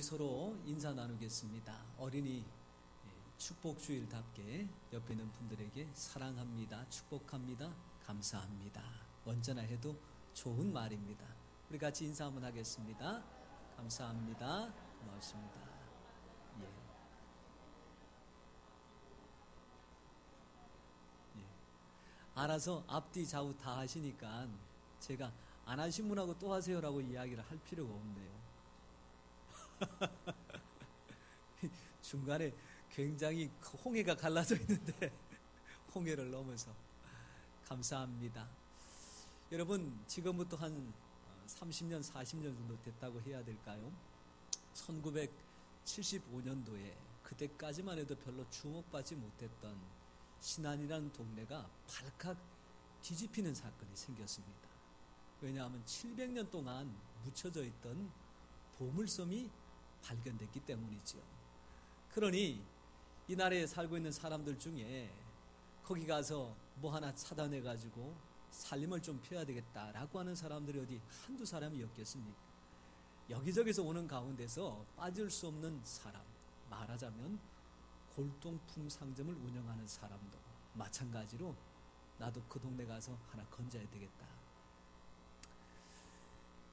서로 인사 나누겠습니다. 어린이 축복주일답게 옆에 있는 분들에게 사랑합니다, 축복합니다, 감사합니다. 언제나 해도 좋은 말입니다. 우리 같이 인사 한번 하겠습니다. 감사합니다. 고맙습니다. 알아서 앞뒤 좌우 다 하시니까 제가 안 하신 분하고 또 하세요라고 이야기를 할 필요가 없네요. 중간에 굉장히 홍해가 갈라져 있는데 홍해를 넘어서 감사합니다. 여러분, 지금부터 한 30년, 40년 정도 됐다고 해야 될까요? 1975년도에 그때까지만 해도 별로 주목받지 못했던 신안이라는 동네가 발칵 뒤집히는 사건이 생겼습니다. 왜냐하면 700년 동안 묻혀져 있던 보물섬이 발견됐기 때문이죠. 그러니 이 나라에 살고 있는 사람들 중에 거기 가서 뭐 하나 찾아내 가지고 살림을 좀 펴야 되겠다라고 하는 사람들이 어디 한두 사람이었겠습니까? 여기저기서 오는 가운데서 빠질 수 없는 사람, 말하자면 골동품 상점을 운영하는 사람도 마찬가지로 나도 그 동네 가서 하나 건져야 되겠다.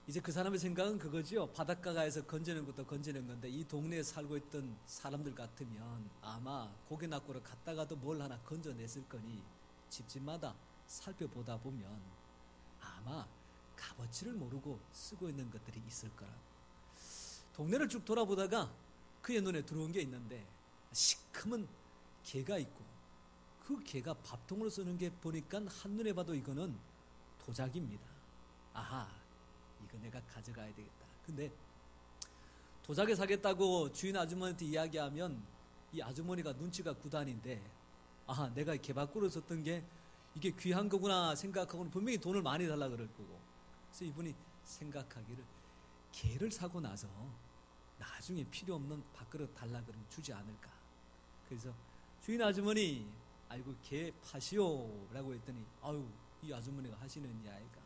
이제 그 사람의 생각은 그거지요. 바닷가에서 건지는 것도 건지는 건데 이 동네에 살고 있던 사람들 같으면 아마 고개 낚으러 갔다가도 뭘 하나 건져냈을 거니 집집마다 살펴보다 보면 아마 값어치를 모르고 쓰고 있는 것들이 있을 거라고. 동네를 쭉 돌아보다가 그의 눈에 들어온 게 있는데 시커먼 개가 있고 그 개가 밥통으로 쓰는 게 보니까 한눈에 봐도 이거는 도자기입니다. 아하, 이거 내가 가져가야 되겠다. 근데 도자기 사겠다고 주인 아주머니한테 이야기하면 이 아주머니가 눈치가 구단인데 아하, 내가 개밥그릇 썼던 게 이게 귀한 거구나 생각하고는 분명히 돈을 많이 달라 그럴 거고, 그래서 이분이 생각하기를 개를 사고 나서 나중에 필요 없는 밥그릇 달라 그러면 주지 않을까. 그래서 주인 아주머니, 아이고 개 파시오 라고 했더니 아유, 이 아주머니가 하시는 이야기가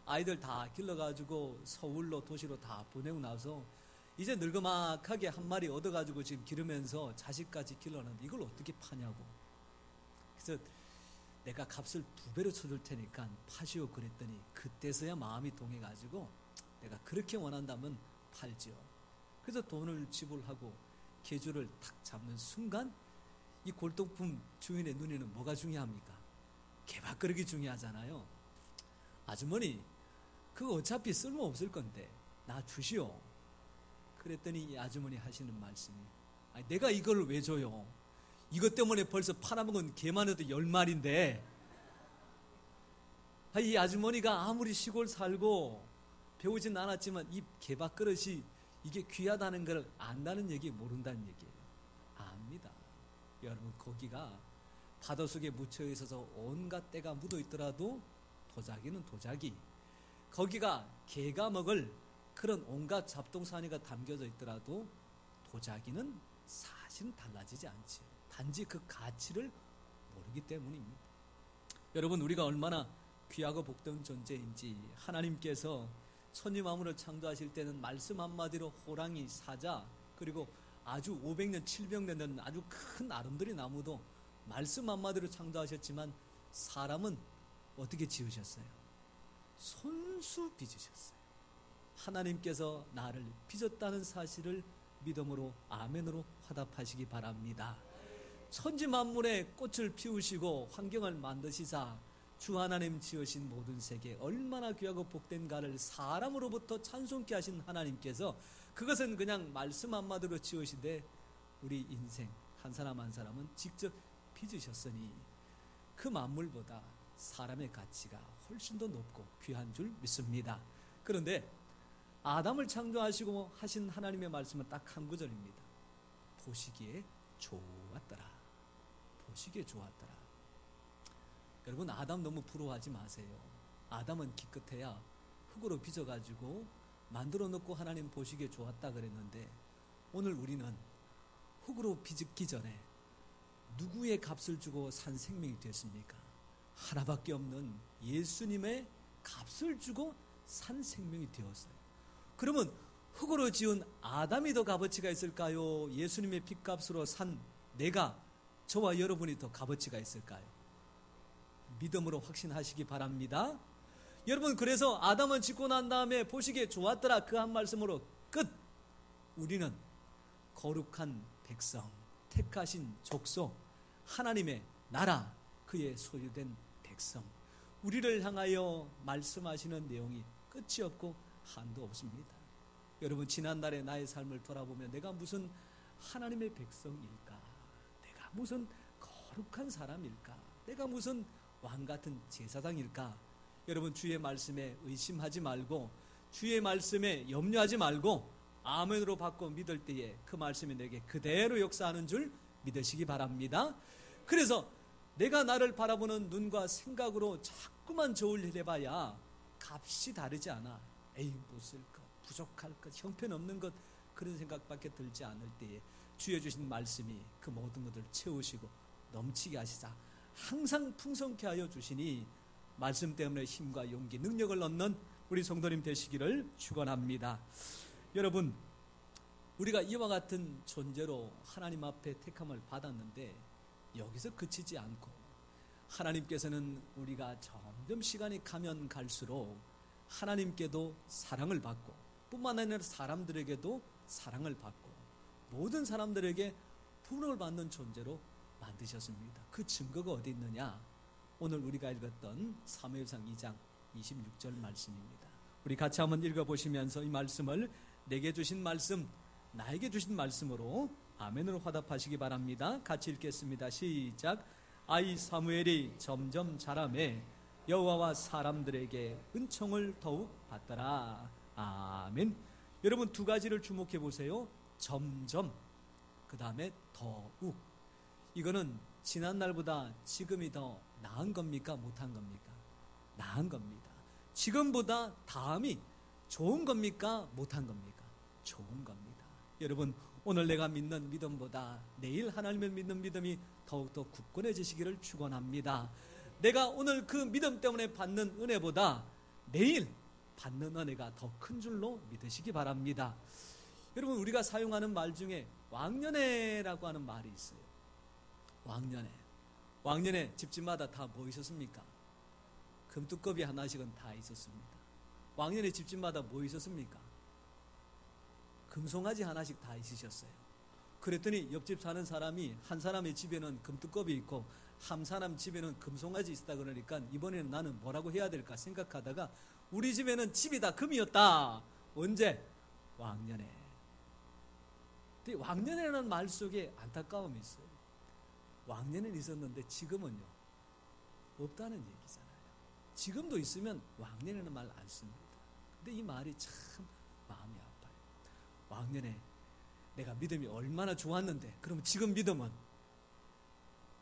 아이들 다 길러가지고 서울로 도시로 다 보내고 나서 이제 늙어막하게 한 마리 얻어가지고 지금 기르면서 자식까지 길러는데 이걸 어떻게 파냐고. 그래서 내가 값을 2배로 쳐줄 테니까 파시오 그랬더니 그때서야 마음이 동해가지고 내가 그렇게 원한다면 팔지요. 그래서 돈을 지불하고 개주를 탁 잡는 순간 이 골동품 주인의 눈에는 뭐가 중요합니까? 개밥그릇이 중요하잖아요. 아주머니, 그거 어차피 쓸모없을 건데 나 주시오. 그랬더니 이 아주머니 하시는 말씀이 아니, 내가 이걸 왜 줘요? 이것 때문에 벌써 팔아먹은 개만 해도 10마리인데 이 아주머니가 아무리 시골 살고 배우진 않았지만 이 개밥그릇이 이게 귀하다는 걸 안다는 얘기, 모른다는 얘기예요. 압니다. 여러분, 거기가 바다 속에 묻혀 있어서 온갖 때가 묻어 있더라도 도자기는 도자기, 거기가 개가 먹을 그런 온갖 잡동사니가 담겨져 있더라도 도자기는 사실은 달라지지 않지요. 단지 그 가치를 모르기 때문입니다. 여러분, 우리가 얼마나 귀하고 복된 존재인지 하나님께서 천지 만물을 창조하실 때는 말씀 한마디로 호랑이, 사자, 그리고 아주 500년, 700년 된 아주 큰 아름드리 나무도 말씀 한마디로 창조하셨지만 사람은 어떻게 지으셨어요? 손수 빚으셨어요. 하나님께서 나를 빚었다는 사실을 믿음으로 아멘으로 화답하시기 바랍니다. 천지 만물에 꽃을 피우시고 환경을 만드시사 주 하나님 지으신 모든 세계 얼마나 귀하고 복된가를 사람으로부터 찬송케 하신 하나님께서 그것은 그냥 말씀 한마디로 지으시되 우리 인생 한 사람 한 사람은 직접 빚으셨으니 그 만물보다 사람의 가치가 훨씬 더 높고 귀한 줄 믿습니다. 그런데 아담을 창조하시고 하신 하나님의 말씀은 딱 한 구절입니다. 보시기에 좋았더라. 보시기에 좋았더라. 여러분, 아담 너무 부러워하지 마세요. 아담은 기껏해야 흙으로 빚어가지고 만들어 놓고 하나님 보시기에 좋았다 그랬는데 오늘 우리는 흙으로 빚기 전에 누구의 값을 주고 산 생명이 됐습니까? 하나밖에 없는 예수님의 값을 주고 산 생명이 되었어요. 그러면 흙으로 지은 아담이 더 값어치가 있을까요? 예수님의 핏값으로 산 내가, 저와 여러분이 더 값어치가 있을까요? 믿음으로 확신하시기 바랍니다. 여러분, 그래서 아담은 짓고 난 다음에 보시기에 좋았더라 그 한 말씀으로 끝. 우리는 거룩한 백성, 택하신 족속, 하나님의 나라, 그의 소유된 백성, 우리를 향하여 말씀하시는 내용이 끝이 없고 한도 없습니다. 여러분, 지난날의 나의 삶을 돌아보면 내가 무슨 하나님의 백성일까? 내가 무슨 거룩한 사람일까? 내가 무슨 왕같은 제사장일까? 여러분, 주의 말씀에 의심하지 말고, 주의 말씀에 염려하지 말고 아멘으로 받고 믿을 때에 그 말씀이 내게 그대로 역사하는 줄 믿으시기 바랍니다. 그래서 내가 나를 바라보는 눈과 생각으로 자꾸만 저울 해봐야 값이 다르지 않아. 에이, 못쓸 것, 부족할 것, 형편없는 것, 그런 생각밖에 들지 않을 때에 주여 주신 말씀이 그 모든 것을 채우시고 넘치게 하시자 항상 풍성케 하여 주시니 말씀 때문에 힘과 용기, 능력을 얻는 우리 성도님 되시기를 축원합니다. 여러분, 우리가 이와 같은 존재로 하나님 앞에 택함을 받았는데 여기서 그치지 않고 하나님께서는 우리가 점점 시간이 가면 갈수록 하나님께도 사랑을 받고, 뿐만 아니라 사람들에게도 사랑을 받고 모든 사람들에게 부름을 받는 존재로 만드셨습니다. 그 증거가 어디 있느냐? 오늘 우리가 읽었던 사무엘상 2장 26절 말씀입니다. 우리 같이 한번 읽어보시면서 이 말씀을 내게 주신 말씀, 나에게 주신 말씀으로 아멘으로 화답하시기 바랍니다. 같이 읽겠습니다. 시작. 아이 사무엘이 점점 자라매 여호와와 사람들에게 은총을 더욱 받더라. 아멘. 여러분, 두 가지를 주목해 보세요. 점점, 그 다음에 더욱. 이거는 지난날보다 지금이 더 나은 겁니까? 못한 겁니까? 나은 겁니다. 지금보다 다음이 좋은 겁니까? 못한 겁니까? 좋은 겁니다. 여러분, 오늘 내가 믿는 믿음보다 내일 하나님을 믿는 믿음이 더욱더 굳건해지시기를 축원합니다. 내가 오늘 그 믿음 때문에 받는 은혜보다 내일 받는 은혜가 더 큰 줄로 믿으시기 바랍니다. 여러분, 우리가 사용하는 말 중에 왕년회라고 하는 말이 있어요. 왕년회 집집마다 다 뭐 있었습니까? 금뚜껑이 하나씩은 다 있었습니다. 왕년회 집집마다 뭐 있었습니까? 금송아지 하나씩 다 있으셨어요. 그랬더니 옆집 사는 사람이, 한 사람의 집에는 금뚜껑이 있고 한 사람 집에는 금송아지 있다 그러니까 이번에는 나는 뭐라고 해야 될까 생각하다가 우리 집에는 집이 다 금이었다. 언제? 왕년회. 왕년회라는 말 속에 안타까움이 있어요. 왕년에는 있었는데 지금은요 없다는 얘기잖아요. 지금도 있으면 왕년에는 말 안 씁니다. 근데 이 말이 참 마음이 아파요. 왕년에 내가 믿음이 얼마나 좋았는데 그러면 지금 믿음은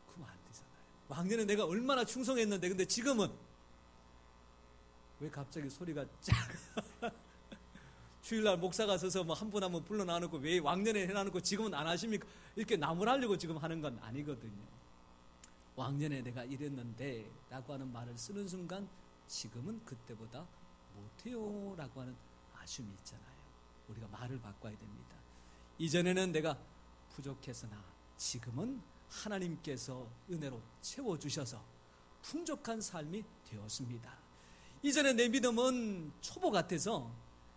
그러면 안 되잖아요. 왕년에 내가 얼마나 충성했는데 근데 지금은 왜 갑자기 소리가 작아? 주일날 목사가 서서 뭐 한 분 한 분 불러 나누고 왜 왕년에 해놔놓고 지금은 안 하십니까? 이렇게 나무라려고 지금 하는 건 아니거든요. 왕년에 내가 이랬는데 라고 하는 말을 쓰는 순간 지금은 그때보다 못해요 라고 하는 아쉬움이 있잖아요. 우리가 말을 바꿔야 됩니다. 이전에는 내가 부족했으나 지금은 하나님께서 은혜로 채워주셔서 풍족한 삶이 되었습니다. 이전에 내 믿음은 초보 같아서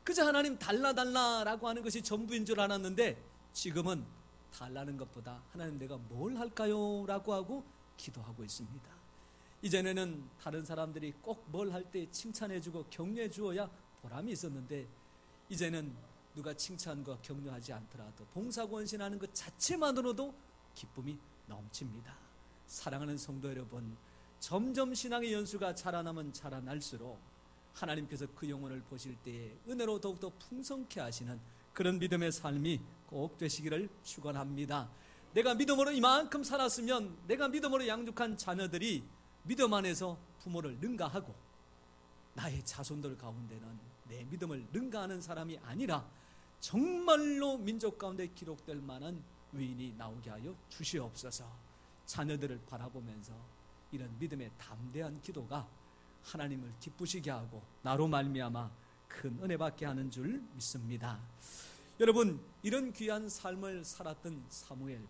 그저 하나님 달라라고 하는 것이 전부인 줄 알았는데 지금은 달라는 것보다 하나님 내가 뭘 할까요? 라고 하고 기도하고 있습니다. 이전에는 다른 사람들이 꼭 뭘 할 때 칭찬해주고 격려해 주어야 보람이 있었는데 이제는 누가 칭찬과 격려하지 않더라도 봉사권신하는 것 자체만으로도 기쁨이 넘칩니다. 사랑하는 성도 여러분, 점점 신앙의 연수가 자라나면 자라날수록 하나님께서 그 영혼을 보실 때에 은혜로 더욱더 풍성케 하시는 그런 믿음의 삶이 꼭 되시기를 축원합니다. 내가 믿음으로 이만큼 살았으면 내가 믿음으로 양육한 자녀들이 믿음 안에서 부모를 능가하고 나의 자손들 가운데는 내 믿음을 능가하는 사람이 아니라 정말로 민족 가운데 기록될 만한 위인이 나오게 하여 주시옵소서. 자녀들을 바라보면서 이런 믿음의 담대한 기도가 하나님을 기쁘시게 하고 나로 말미암아 큰 은혜 받게 하는 줄 믿습니다. 여러분, 이런 귀한 삶을 살았던 사무엘,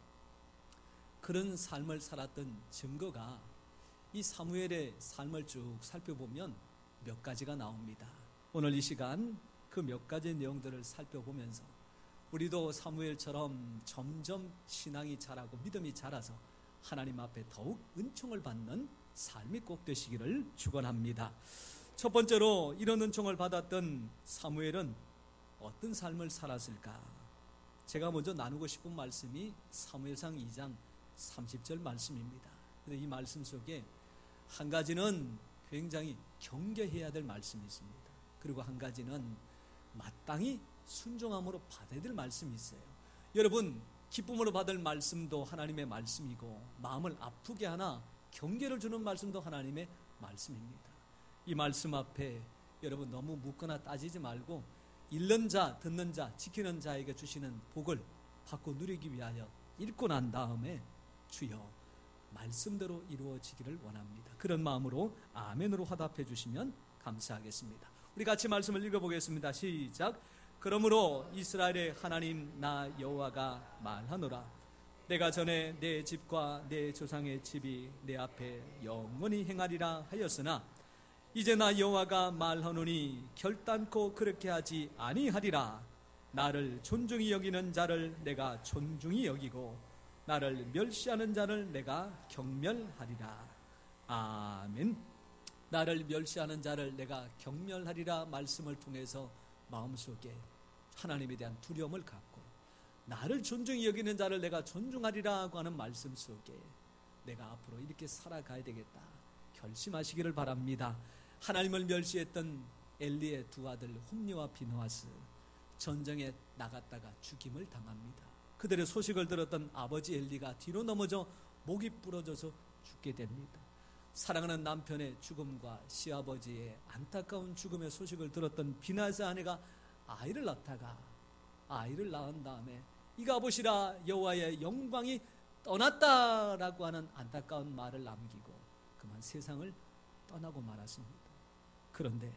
그런 삶을 살았던 증거가 이 사무엘의 삶을 쭉 살펴보면 몇 가지가 나옵니다. 오늘 이 시간 그 몇 가지 내용들을 살펴보면서 우리도 사무엘처럼 점점 신앙이 자라고 믿음이 자라서 하나님 앞에 더욱 은총을 받는 삶이 꼭 되시기를 축원합니다. 첫 번째로 이런 은총을 받았던 사무엘은 어떤 삶을 살았을까? 제가 먼저 나누고 싶은 말씀이 사무엘상 2장 30절 말씀입니다. 그런데 이 말씀 속에 한 가지는 굉장히 경계해야 될 말씀이 있습니다. 그리고 한 가지는 마땅히 순종함으로 받아야 될 말씀이 있어요. 여러분, 기쁨으로 받을 말씀도 하나님의 말씀이고 마음을 아프게 하나 경계를 주는 말씀도 하나님의 말씀입니다. 이 말씀 앞에 여러분 너무 묻거나 따지지 말고 읽는 자, 듣는 자, 지키는 자에게 주시는 복을 받고 누리기 위하여 읽고 난 다음에 주여 말씀대로 이루어지기를 원합니다. 그런 마음으로 아멘으로 화답해 주시면 감사하겠습니다. 우리 같이 말씀을 읽어보겠습니다. 시작. 그러므로 이스라엘의 하나님 나 여호와가 말하노라. 내가 전에 내 집과 내 조상의 집이 내 앞에 영원히 행하리라 하였으나 이제 나 여호와가 말하노니 결단코 그렇게 하지 아니하리라. 나를 존중히 여기는 자를 내가 존중히 여기고 나를 멸시하는 자를 내가 경멸하리라. 아멘. 나를 멸시하는 자를 내가 경멸하리라 말씀을 통해서 마음속에 하나님에 대한 두려움을 갖고 나를 존중히 여기는 자를 내가 존중하리라고 하는 말씀 속에 내가 앞으로 이렇게 살아가야 되겠다 결심하시기를 바랍니다. 하나님을 멸시했던 엘리의 두 아들 홈니와 비느하스 전쟁에 나갔다가 죽임을 당합니다. 그들의 소식을 들었던 아버지 엘리가 뒤로 넘어져 목이 부러져서 죽게 됩니다. 사랑하는 남편의 죽음과 시아버지의 안타까운 죽음의 소식을 들었던 비느하스 아내가 아이를 낳다가 아이를 낳은 다음에 이가 보시라 여호와의 영광이 떠났다라고 하는 안타까운 말을 남기고 그만 세상을 떠나고 말았습니다. 그런데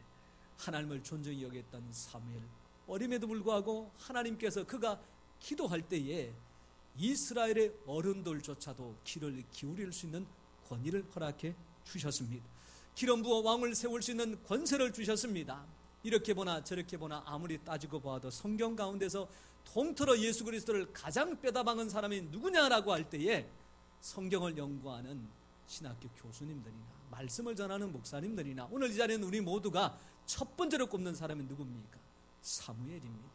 하나님을 존중히 여겼던 사무엘, 어림에도 불구하고 하나님께서 그가 기도할 때에 이스라엘의 어른들조차도 귀를 기울일 수 있는 권위를 허락해 주셨습니다. 기름 부어 왕을 세울 수 있는 권세를 주셨습니다. 이렇게 보나 저렇게 보나 아무리 따지고 보아도 성경 가운데서 통틀어 예수 그리스도를 가장 빼다박은 사람이 누구냐라고 할 때에 성경을 연구하는 신학교 교수님들이나 말씀을 전하는 목사님들이나 오늘 이 자리에 있는 우리 모두가 첫 번째로 꼽는 사람이 누굽니까? 사무엘입니다.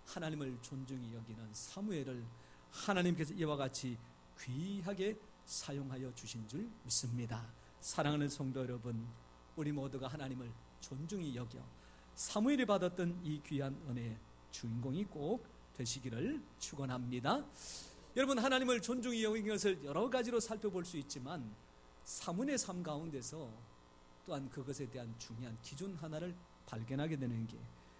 하나님을 존중히 여기는 사무엘을 하나님께서 이와 같이 귀하게 사용하여 주신 줄 믿습니다. 사랑하는 성도 여러분, 우리 모두가 하나님을 존중히 여겨 사무엘이 받았던 이 귀한 은혜의 주인공이 꼭 되시기를 축원합니다. 여러분, 하나님을 존중히 여기는 것을 여러 가지로 살펴볼 수 있지만 사무엘의 삶 가운데서 또한 그것에 대한 중요한 기준 하나를 발견하게 되는 게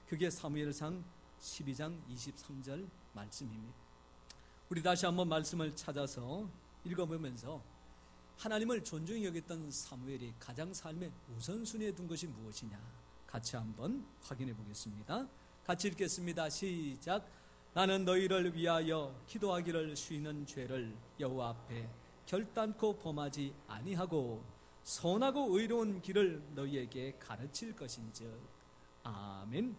그게 사무엘상 12장 23절 말씀입니다. 우리 다시 한번 말씀을 찾아서 읽어보면서 하나님을 존중히 여겼던 사무엘이 가장 삶의 우선순위에 둔 것이 무엇이냐 같이 한번 확인해 보겠습니다. 같이 읽겠습니다. 시작. 나는 너희를 위하여 기도하기를 쉬는 죄를 여호와 앞에 결단코 범하지 아니하고 선하고 의로운 길을 너희에게 가르칠 것인즉. 아멘.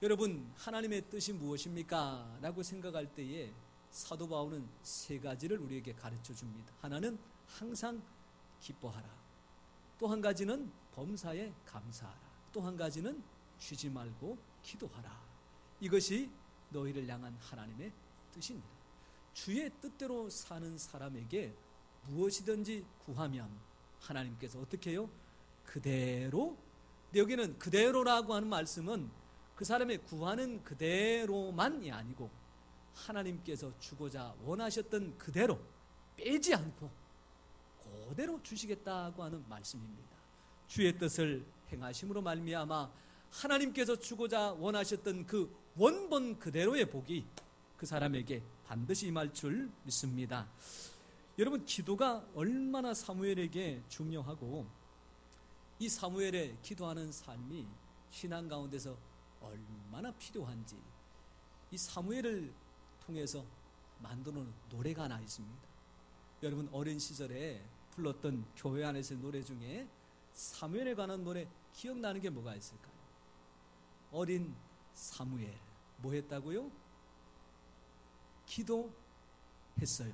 여러분, 하나님의 뜻이 무엇입니까? 라고 생각할 때에 사도 바울은 세 가지를 우리에게 가르쳐 줍니다. 하나는 항상 기뻐하라. 또 한 가지는 범사에 감사하라. 또 한 가지는 쉬지 말고 기도하라. 이것이 너희를 향한 하나님의 뜻이니라. 주의 뜻대로 사는 사람에게 무엇이든지 구하면 하나님께서 어떻게 해요? 그대로. 여기는 그대로라고 하는 말씀은 그 사람의 구하는 그대로만이 아니고 하나님께서 주고자 원하셨던 그대로 빼지 않고 그대로 주시겠다고 하는 말씀입니다. 주의 뜻을 행하심으로 말미암아 하나님께서 주고자 원하셨던 그 원본 그대로의 복이 그 사람에게 반드시 임할 줄 믿습니다. 여러분, 기도가 얼마나 사무엘에게 중요하고 이 사무엘의 기도하는 삶이 신앙 가운데서 얼마나 필요한지 이 사무엘을 통해서 만들어 놓은 노래가 하나 있습니다. 여러분 어린 시절에 불렀던 교회 안에서의 노래 중에 사무엘에 관한 노래 기억나는 게 뭐가 있을까요? 어린 사무엘 뭐 했다고요? 기도했어요.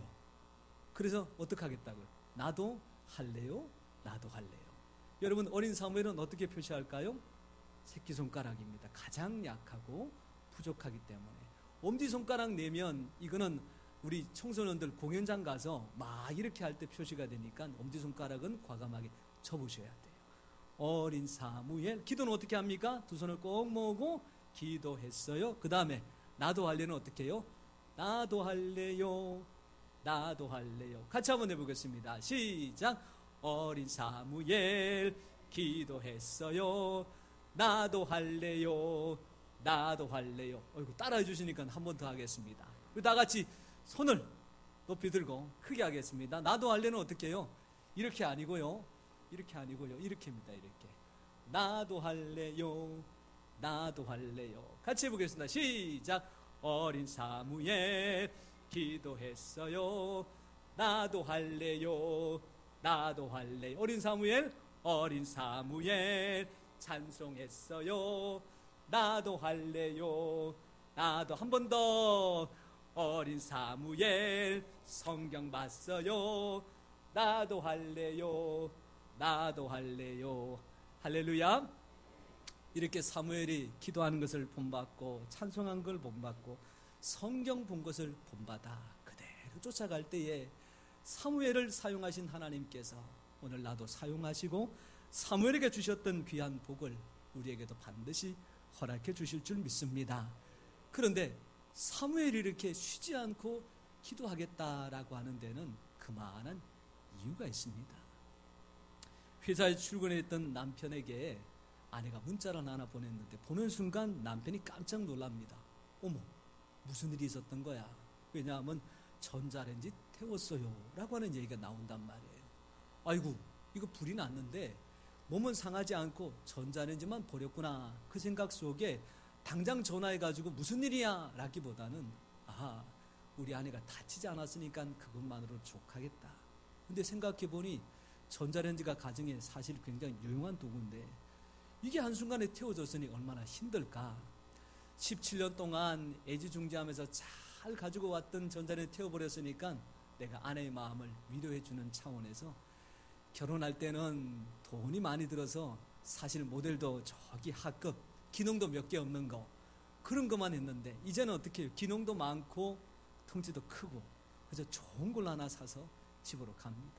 그래서 어떻게 하겠다고요? 나도 할래요? 나도 할래요. 여러분 어린 사무엘은 어떻게 표시할까요? 새끼손가락입니다. 가장 약하고 부족하기 때문에 엄지손가락 내면 이거는 우리 청소년들 공연장 가서 막 이렇게 할 때 표시가 되니까 엄지손가락은 과감하게 접으셔야 돼요. 어린 사무엘 기도는 어떻게 합니까? 두 손을 꼭 모으고 기도했어요. 그 다음에 나도 할래는 어떻게 해요? 나도 할래요. 나도 할래요. 같이 한번 해보겠습니다. 시작. 어린 사무엘 기도했어요. 나도 할래요. 나도 할래요. 따라해 주시니까 한 번 더 하겠습니다. 다 같이 손을 높이 들고 크게 하겠습니다. 나도 할래는 어떻게 해요? 이렇게 아니고요. 이렇게 아니고요. 이렇게입니다. 이렇게. 나도 할래요. 나도 할래요. 같이 해보겠습니다. 시작. 어린 사무엘 기도했어요. 나도 할래요. 나도 할래요. 어린 사무엘 찬송했어요. 나도 할래요. 나도 한 번 더. 어린 사무엘 성경 봤어요. 나도 할래요. 나도 할래요. 할렐루야. 이렇게 사무엘이 기도하는 것을 본받고 찬송한 걸 본받고 성경 본 것을 본받아 그대로 쫓아갈 때에 사무엘을 사용하신 하나님께서 오늘 나도 사용하시고 사무엘에게 주셨던 귀한 복을 우리에게도 반드시 허락해 주실 줄 믿습니다. 그런데 사무엘이 이렇게 쉬지 않고 기도하겠다라고 하는 데는 그만한 이유가 있습니다. 회사에 출근했던 남편에게 아내가 문자를 하나 보냈는데 보는 순간 남편이 깜짝 놀랍니다. 어머, 무슨 일이 있었던 거야? 왜냐하면 전자레인지 태웠어요 라고 하는 얘기가 나온단 말이에요. 아이고, 이거 불이 났는데 몸은 상하지 않고 전자레인지만 버렸구나. 그 생각 속에 당장 전화해가지고 무슨 일이야 라기보다는 우리 아내가 다치지 않았으니까 그것만으로 족하겠다. 근데 생각해보니 전자레인지가 가정에 사실 굉장히 유용한 도구인데 이게 한순간에 태워졌으니 얼마나 힘들까. 17년 동안 애지중지하면서 잘 가지고 왔던 전자레인지 태워버렸으니까 내가 아내의 마음을 위로해주는 차원에서 결혼할 때는 돈이 많이 들어서 사실 모델도 저기 하급 기능도 몇 개 없는 거 그런 것만 했는데 이제는 어떻게 해요? 기능도 많고 덩치도 크고 그래서 좋은 걸로 하나 사서 집으로 갑니다.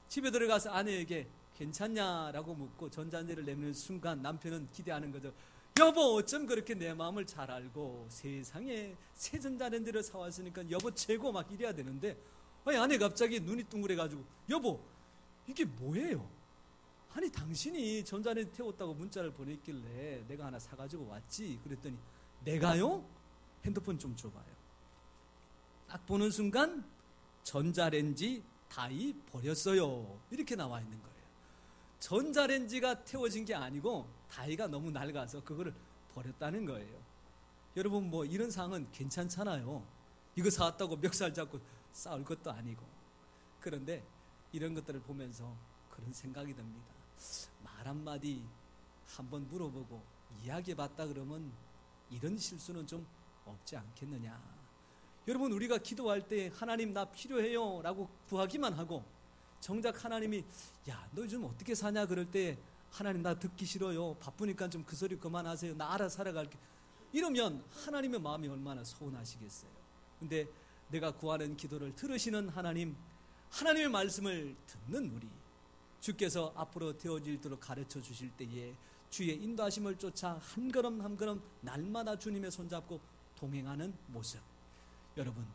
집에 들어가서 아내에게 괜찮냐라고 묻고 전자레인지를 내미는 순간 남편은 기대하는 거죠. 여보 어쩜 그렇게 내 마음을 잘 알고 세상에 새 전자레인지를 사왔으니까 여보 최고 막 이래야 되는데 아내 갑자기 눈이 둥그래가지고 여보 이게 뭐예요? 아니 당신이 전자레인지 태웠다고 문자를 보냈길래 내가 하나 사가지고 왔지. 그랬더니 내가요? 핸드폰 좀 줘봐요. 딱 보는 순간 전자레인지 다이 버렸어요 이렇게 나와 있는 거예요. 전자레인지가 태워진 게 아니고 다이가 너무 낡아서 그거를 버렸다는 거예요. 여러분 뭐 이런 상황은 괜찮잖아요. 이거 사왔다고 멱살 잡고 싸울 것도 아니고. 그런데 이런 것들을 보면서 그런 생각이 듭니다. 말 한마디 한번 물어보고 이야기해봤다 그러면 이런 실수는 좀 없지 않겠느냐. 여러분 우리가 기도할 때 하나님 나 필요해요 라고 구하기만 하고 정작 하나님이 야 너 요즘 어떻게 사냐 그럴 때 하나님 나 듣기 싫어요 바쁘니까 좀 그 소리 그만하세요 나 알아서 살아갈게 이러면 하나님의 마음이 얼마나 서운하시겠어요. 근데 내가 구하는 기도를 들으시는 하나님, 하나님의 말씀을 듣는 우리, 주께서 앞으로 되어질도록 가르쳐 주실 때에 주의 인도하심을 쫓아 한 걸음 한 걸음 날마다 주님의 손잡고 동행하는 모습. 여러분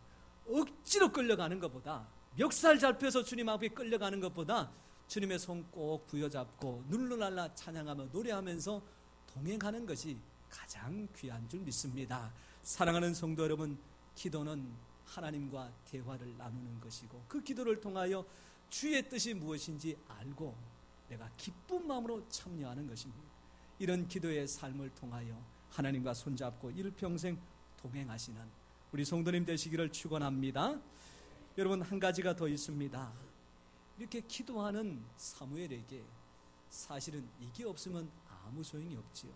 억지로 끌려가는 것보다, 멱살 잡혀서 주님 앞에 끌려가는 것보다 주님의 손 꼭 부여잡고 눌러날라 찬양하며 노래하면서 동행하는 것이 가장 귀한 줄 믿습니다. 사랑하는 성도 여러분, 기도는 하나님과 대화를 나누는 것이고 그 기도를 통하여 주의 뜻이 무엇인지 알고 내가 기쁜 마음으로 참여하는 것입니다. 이런 기도의 삶을 통하여 하나님과 손잡고 일평생 동행하시는 우리 성도님 되시기를 축원합니다. 여러분, 한 가지가 더 있습니다. 이렇게 기도하는 사무엘에게 사실은 이게 없으면 아무 소용이 없지요.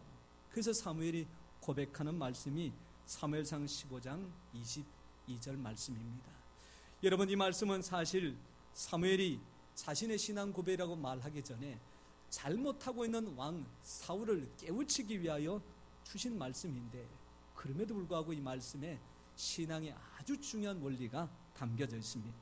그래서 사무엘이 고백하는 말씀이 사무엘상 15장 22절 말씀입니다. 여러분, 이 말씀은 사실 사무엘이 자신의 신앙 고백이라고 말하기 전에 잘못하고 있는 왕 사울을 깨우치기 위하여 주신 말씀인데, 그럼에도 불구하고 이 말씀에 신앙의 아주 중요한 원리가 담겨져 있습니다.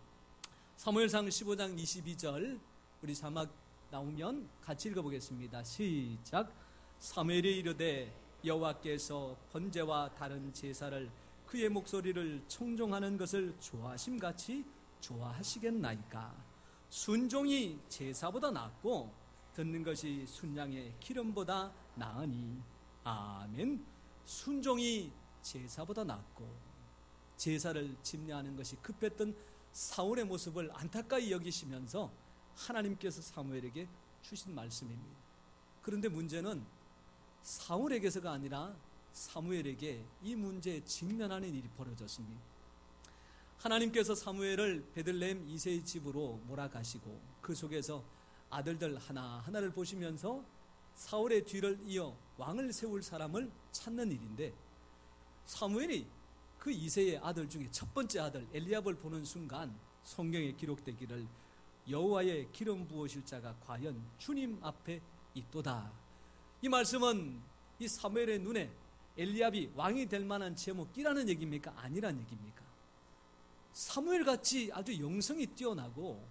사무엘상 15장 22절 우리 자막 나오면 같이 읽어보겠습니다. 시작. 사무엘이 이르되 여호와께서 번제와 다른 제사를 그의 목소리를 청종하는 것을 좋아하심같이 좋아하시겠나이까. 순종이 제사보다 낫고 듣는 것이 순양의 기름보다 나으니. 아멘. 순종이 제사보다 낫고 제사를 집례하는 것이 급했던 사울의 모습을 안타까이 여기시면서 하나님께서 사무엘에게 주신 말씀입니다. 그런데 문제는 사울에게서가 아니라 사무엘에게 이 문제에 직면하는 일이 벌어졌습니다. 하나님께서 사무엘을 베들레헴 이새의 집으로 몰아가시고 그 속에서 아들들 하나하나를 보시면서 사울의 뒤를 이어 왕을 세울 사람을 찾는 일인데, 사무엘이 그 이새의 아들 중에 첫 번째 아들 엘리압을 보는 순간 성경에 기록되기를 여호와의 기름 부으실 자가 과연 주님 앞에 있도다. 이 말씀은 이 사무엘의 눈에 엘리압이 왕이 될 만한 제목이라는 얘기입니까? 아니란 얘기입니까? 사무엘같이 아주 영성이 뛰어나고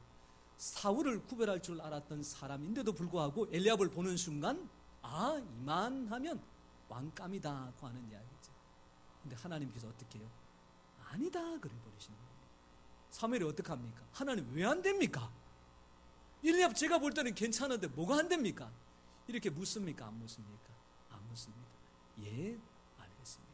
사울을 구별할 줄 알았던 사람인데도 불구하고 엘리압을 보는 순간 이만하면 왕감이다고 하는 이야기죠. 근데 하나님께서 어떻게 해요? 아니다 그래 버리시는 거예요. 사무엘이 어떻게 합니까? 하나님 왜 안 됩니까? 엘리압 제가 볼 때는 괜찮은데 뭐가 안 됩니까? 이렇게 묻습니까? 안 묻습니까? 안 묻습니다. 예, 알겠습니다.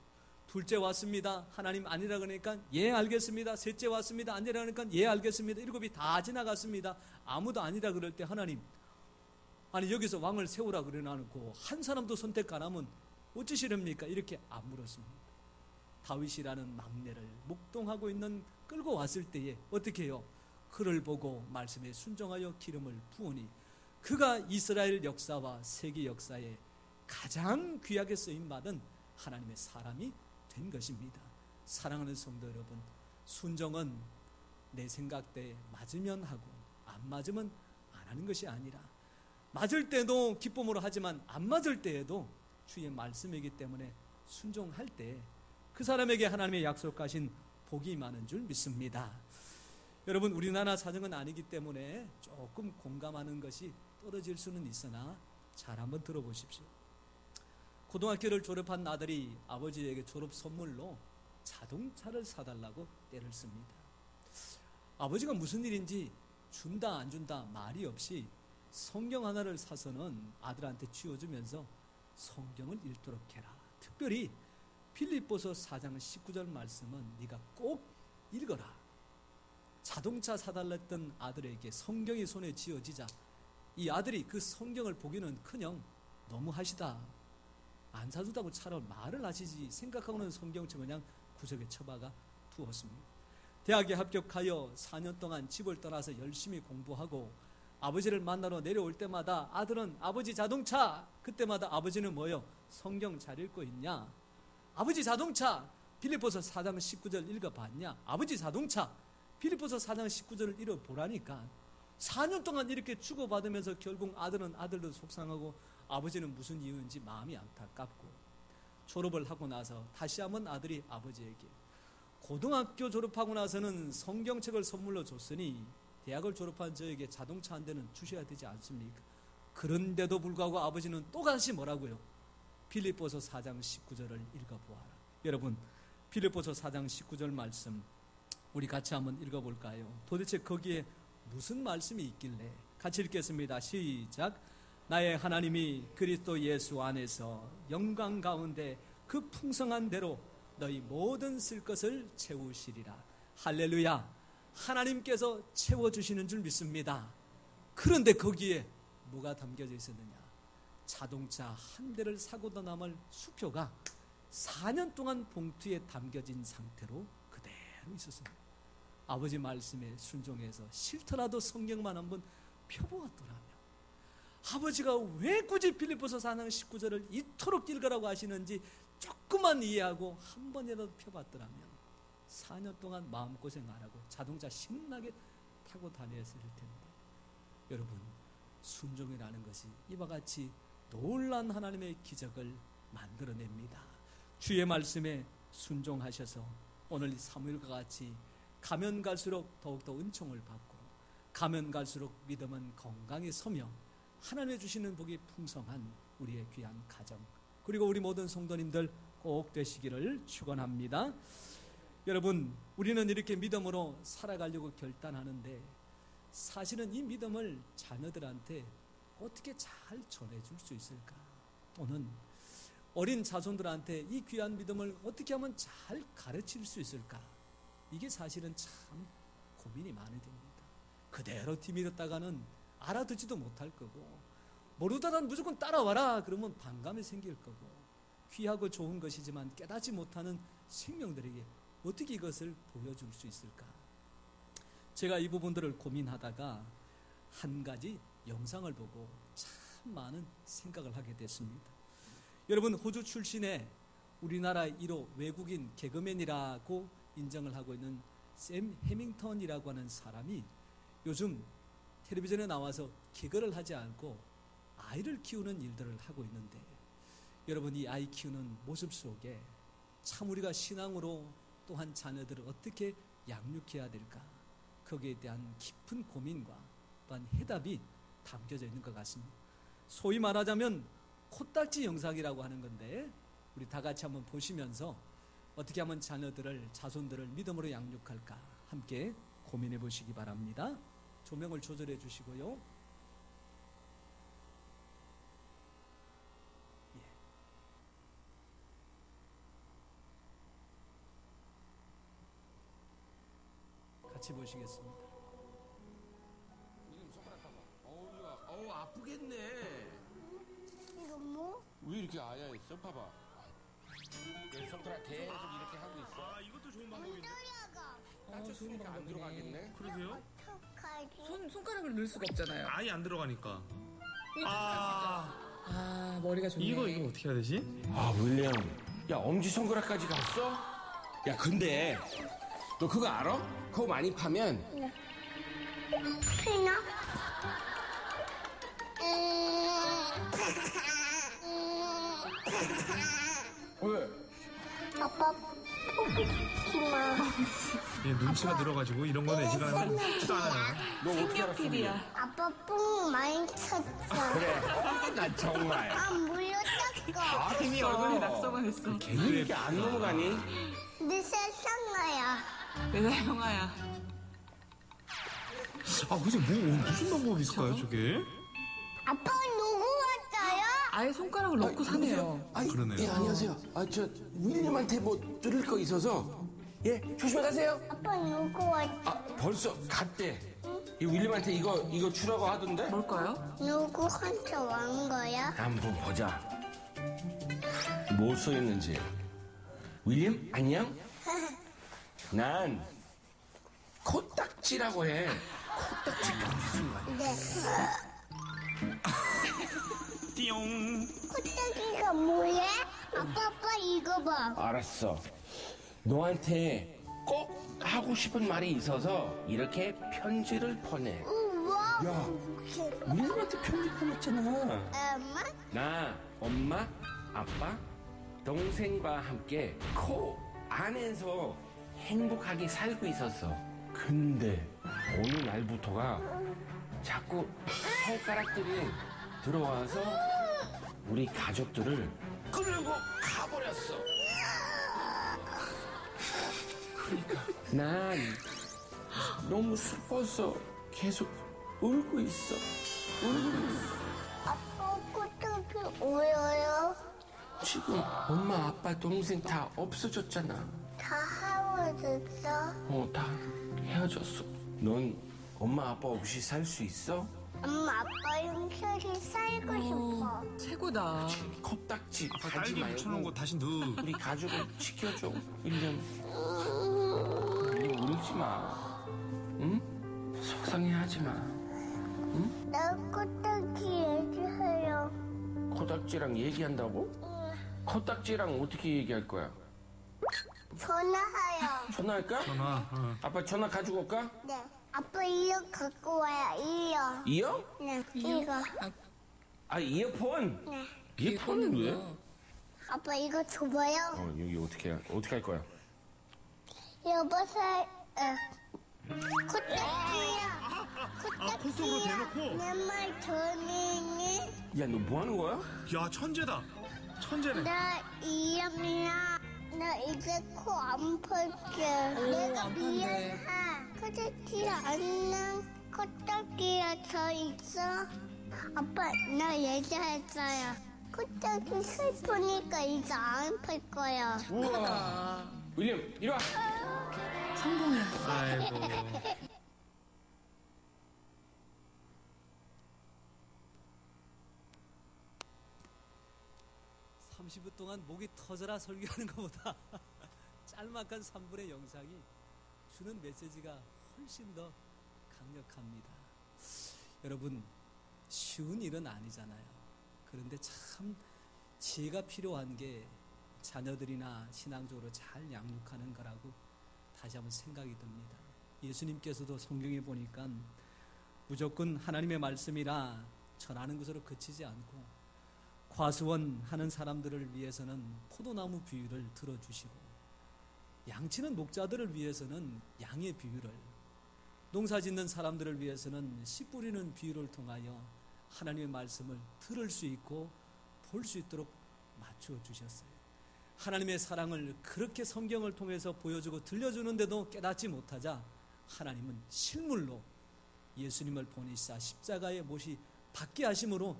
둘째 왔습니다. 하나님 아니라 그러니까 예, 알겠습니다. 셋째 왔습니다. 아니라 그러니까 예, 알겠습니다. 일곱이 다 지나갔습니다. 아무도 아니라 그럴 때 하나님, 아니 여기서 왕을 세우라 그래놓고 한 사람도 선택 안 하면 어찌시렵니까? 이렇게 안 물었습니다. 다윗이라는 막내를 목동하고 있는 끌고 왔을 때에 어떻게 해요? 그를 보고 말씀에 순종하여 기름을 부으니 그가 이스라엘 역사와 세계 역사에 가장 귀하게 쓰임받은 하나님의 사람이 된 것입니다. 사랑하는 성도 여러분, 순종은 내 생각대에 맞으면 하고 안 맞으면 안 하는 것이 아니라, 맞을 때도 기쁨으로 하지만 안 맞을 때에도 주의 말씀이기 때문에 순종할 때 그 사람에게 하나님의 약속하신 복이 많은 줄 믿습니다. 여러분, 우리나라 사정은 아니기 때문에 조금 공감하는 것이 떨어질 수는 있으나 잘 한번 들어보십시오. 고등학교를 졸업한 아들이 아버지에게 졸업 선물로 자동차를 사달라고 때를 씁니다. 아버지가 무슨 일인지 준다 안 준다 말이 없이 성경 하나를 사서는 아들한테 쥐어주면서 성경을 읽도록 해라. 특별히 빌립보서 4장 19절 말씀은 네가 꼭 읽어라. 자동차 사달랬던 아들에게 성경이 손에 쥐어지자 이 아들이 그 성경을 보기는커녕 너무 하시다, 안 사주다고 차라리 말을 하시지 생각하고는 성경책 그냥 구석에 처박아 두었습니다. 대학에 합격하여 4년 동안 집을 떠나서 열심히 공부하고 아버지를 만나러 내려올 때마다 아들은 아버지 자동차, 그때마다 아버지는 뭐요? 성경 잘 읽고 있냐? 아버지 자동차, 빌립보서 4장 19절 읽어봤냐? 아버지 자동차, 빌립보서 4장 19절을 읽어보라니까. 4년 동안 이렇게 주고받으면서 결국 아들은 아들도 속상하고 아버지는 무슨 이유인지 마음이 안타깝고, 졸업을 하고 나서 다시 한번 아들이 아버지에게 고등학교 졸업하고 나서는 성경책을 선물로 줬으니 대학을 졸업한 저에게 자동차 한 대는 주셔야 되지 않습니까? 그런데도 불구하고 아버지는 또다시 뭐라고요? 빌립보서 4장 19절을 읽어보아라. 여러분, 빌립보서 4장 19절 말씀 우리 같이 한번 읽어볼까요? 도대체 거기에 무슨 말씀이 있길래? 같이 읽겠습니다. 시작. 나의 하나님이 그리스도 예수 안에서 영광 가운데 그 풍성한 대로 너희 모든 쓸 것을 채우시리라. 할렐루야. 하나님께서 채워주시는 줄 믿습니다. 그런데 거기에 뭐가 담겨져 있었느냐? 자동차 한 대를 사고도 남을 수표가 4년 동안 봉투에 담겨진 상태로 그대로 있었습니다. 아버지 말씀에 순종해서 싫더라도 성경만 한번 펴보았더라며 아버지가 왜 굳이 빌립보서 4장 19절을 이토록 읽으라고 하시는지 조금만 이해하고 한 번이라도 펴봤더라면 4년 동안 마음고생 안 하고 자동차 신나게 타고 다녔을 텐데, 여러분, 순종이라는 것이 이와 같이 놀라운 하나님의 기적을 만들어냅니다. 주의 말씀에 순종하셔서 오늘 사무엘과 같이 가면 갈수록 더욱더 은총을 받고 가면 갈수록 믿음은 건강히 서며 하나님의 주시는 복이 풍성한 우리의 귀한 가정, 그리고 우리 모든 성도님들 꼭 되시기를 축원합니다. 여러분, 우리는 이렇게 믿음으로 살아가려고 결단하는데 사실은 이 믿음을 자녀들한테 어떻게 잘 전해줄 수 있을까? 또는 어린 자손들한테 이 귀한 믿음을 어떻게 하면 잘 가르칠 수 있을까? 이게 사실은 참 고민이 많이 됩니다. 그대로 뒤밀었다가는 알아듣지도 못할 거고, 모르다간 무조건 따라와라 그러면 반감이 생길 거고, 귀하고 좋은 것이지만 깨닫지 못하는 생명들에게 어떻게 이것을 보여줄 수 있을까? 제가 이 부분들을 고민하다가 한 가지 영상을 보고 참 많은 생각을 하게 됐습니다. 여러분, 호주 출신의 우리나라 1호 외국인 개그맨이라고 인정을 하고 있는 샘 해밍턴이라고 하는 사람이 요즘 텔레비전에 나와서 개그를 하지 않고 아이를 키우는 일들을 하고 있는데, 여러분, 이 아이 키우는 모습 속에 참 우리가 신앙으로 또한 자녀들을 어떻게 양육해야 될까, 거기에 대한 깊은 고민과 또한 해답이 담겨져 있는 것 같습니다. 소위 말하자면 코딱지 영상이라고 하는 건데, 우리 다 같이 한번 보시면서 어떻게 하면 자녀들을, 자손들을 믿음으로 양육할까 함께 고민해 보시기 바랍니다. 조명을 조절해 주시고요. 같이 보시겠습니다. 어우, 아프겠네. 이거 뭐? 왜 이렇게 아야 있어? 봐봐. 손가락 계속 이렇게 하고 있어. 아, 이것도 좋은 방법인데. 떨려가. 다쳤으니까 안 들어가겠네. 그러게요? 어떡하지? 손가락을 넣을 수가 없잖아요. 아예 안 들어가니까. 아, 머리가 좋네. 이거 어떻게 해야 되지? 아, 윌리엄. 야, 엄지손가락까지 갔어? 야, 근데 너 그거 알아? 그거 많이 파면 피나? 왜? 아빠 포기지 마. 얘 눈치가 들어가지고 이런 건 애지가 하면 쉽지도 않아요. 너 어떻게 알았어? 필이야. 아빠 뽕 많이 쳤어. 그래. 나 정말. 아, 물렸다고. 이미 얼굴에 낙서가 됐어. 왜 이렇게 안 넘어가니? 내 세상아야. 내가 형아야. 아, 그래서 무슨 방법이 있을까요, 저게? 아빠 누구 왔어요? 아예 손가락을 넣고 사네요. 아이, 그러네요. 예, 안녕하세요. 아, 저 윌리엄한테 뭐 들을 거 있어서. 예, 조심히 가세요. 아빠 누구 왔어? 아, 벌써 갔대. 이 윌리엄한테 이거 주라고 하던데? 뭘까요? 누구한테 온 거야? 한번 보자. 뭐 써있는지. 윌리엄, 안녕? 난 코딱지라고 해. 코딱지 경지 순간. 네. 띠용. 코딱지가 뭐야? 아빠 이거 봐. 알았어. 너한테 꼭 하고 싶은 말이 있어서 이렇게 편지를 보내. 우와. 야, 윌리엄한테 편지 보냈잖아. 엄마? 나, 엄마, 아빠, 동생과 함께 코 안에서 행복하게 살고 있었어. 근데 어느 날부터가 자꾸 손가락들이 들어와서 우리 가족들을 끌고 가버렸어. 그러니까 난 너무 슬퍼서 계속 울고 있어. 아빠 코딱지 울어요? 지금 엄마, 아빠, 동생 다 없어졌잖아. 다 헤어졌어? 다 헤어졌어. 넌 엄마, 아빠 없이 살 수 있어? 엄마 아빠 형철이 살고 싶어. 최고다. 컵딱지 아빠 가지 딸기 묻혀놓은 거 말고 다시 넣어. 우리 가족을 지켜줘. 윌리엄 울지 마. 응? 속상해하지 마. 나 코딱지 얘기해요. 코딱지랑 얘기한다고? 코딱지랑 어떻게 얘기할 거야? 전화해요. 전화할까? 전화. 아빠 전화 가지고 올까? 네. 아빠 이어 갖고 와요. 이어. 이어? 네. 이거. 아 이어폰? 네. 이어폰은 왜? 아빠 이거 줘봐요. 여기 어떻게 할 거야? 여보세요. 코딱지야. 콧속으로 대놓고? 내 말 전해니? 야 너 뭐 하는 거야? 야, 천재다. 천재네. 나 이형이야. 나 이제 코 안 펄게. 내가 안 펀대. 미안해. 코딱지 안녕. 코딱지야 저 있어. 아빠 나 얘기했어요. 코딱지 슬프니까 이제 안 펄 거야. 우와. 윌리엄 이리 와. 성공이야. 아이고. 30분 동안 목이 터져라 설교하는 것보다 짤막한 3분의 영상이 주는 메시지가 훨씬 더 강력합니다. 여러분, 쉬운 일은 아니잖아요. 그런데 참 지혜가 필요한 게 자녀들이나 신앙적으로 잘 양육하는 거라고 다시 한번 생각이 듭니다. 예수님께서도 성경에 보니까 무조건 하나님의 말씀이라 전하는 것으로 그치지 않고 과수원 하는 사람들을 위해서는 포도나무 비유를 들어주시고 양치는 목자들을 위해서는 양의 비유를, 농사 짓는 사람들을 위해서는 씨 뿌리는 비유를 통하여 하나님의 말씀을 들을 수 있고 볼 수 있도록 맞추어 주셨어요. 하나님의 사랑을 그렇게 성경을 통해서 보여주고 들려주는데도 깨닫지 못하자 하나님은 실물로 예수님을 보내시사 십자가의 못이 받게 하심으로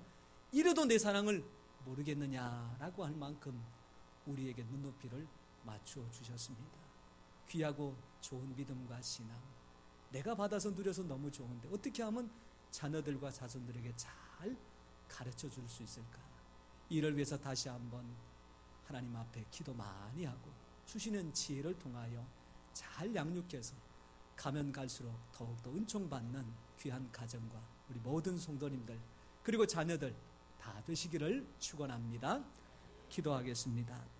이래도 내 사랑을 모르겠느냐라고 할 만큼 우리에게 눈높이를 맞추어 주셨습니다. 귀하고 좋은 믿음과 신앙, 내가 받아서 누려서 너무 좋은데 어떻게 하면 자녀들과 자손들에게 잘 가르쳐 줄 수 있을까? 이를 위해서 다시 한번 하나님 앞에 기도 많이 하고 주시는 지혜를 통하여 잘 양육해서 가면 갈수록 더욱더 은총받는 귀한 가정과 우리 모든 성도님들 그리고 자녀들 다 되시기를 축원합니다. 기도하겠습니다.